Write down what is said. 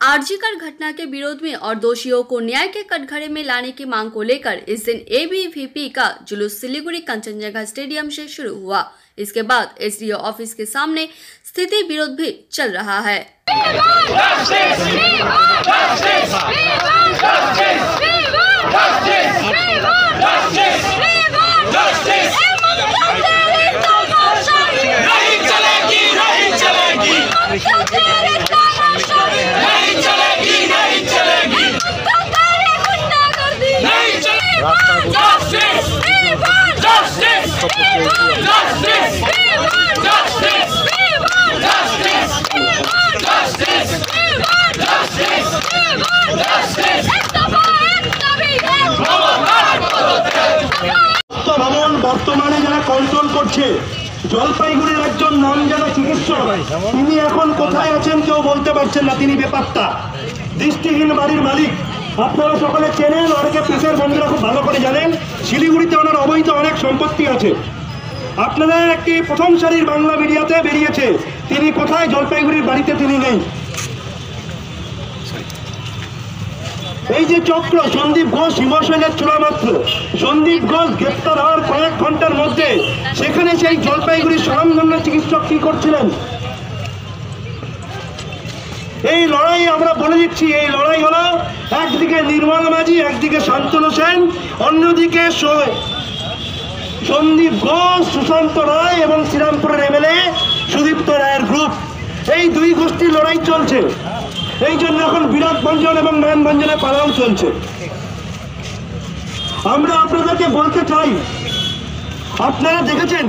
आरजीकर घटना के विरोध में और दोषियों को न्याय के कटघरे में लाने की मांग को लेकर इस दिन एबीवीपी का जुलूस सिलीगुड़ी कंचनजंगा स्टेडियम से शुरू हुआ। इसके बाद एसडीओ ऑफिस के सामने स्थिति विरोध भी चल रहा है। বর্তমানে যারা কন্ট্রোল করছে জলপাইগুড়ির একজন নামজাদা চিকিৎসক, তিনি এখন কোথায় আছেন কেউ বলতে পারছেন না। তিনি বেপাত্তা, দৃষ্টিহীন বাড়ির মালিক। আপনারা সকলে চেনেন, অনেকে প্রেসের বন্ধুরা খুব ভালো করে জানেন শিলিগুড়িতে ওনার অবৈধ অনেক সম্পত্তি আছে। আপনারা একটি প্রথম সারির বাংলা মিডিয়াতে বেরিয়েছে, তিনি কোথায়? জলপাইগুড়ির বাড়িতে তিনি নেই। এই যে চক্র, সন্দীপ ঘোষ হিমশৈলের চূড়া মাত্র। সন্দীপ ঘোষ গ্রেপ্তার হওয়ার কয়েক ঘন্টার মধ্যে সেখানে সেই জলপাইগুড়ির স্বনামধন্য চিকিৎসক কি করছিলেন? এই লড়াই আমরা বলে দিচ্ছি, এই লড়াই হলো একদিকে নির্মলা মাঝি, একদিকে শান্তনু সেন, অন্যদিকে সন্দীপ ঘোষ, সুশান্ত রায় এবং শ্রীরামপুরের এমএলএ সুদীপ্ত রায়ের গ্রুপ। এই দুই গোষ্ঠীর লড়াই চলছে। এই জন্য এখন বিরাট ভঞ্জন এবং মানভঞ্জনের পালাও চলছে। আমরা আপনাদেরকে বলতে চাই, আপনারা দেখেছেন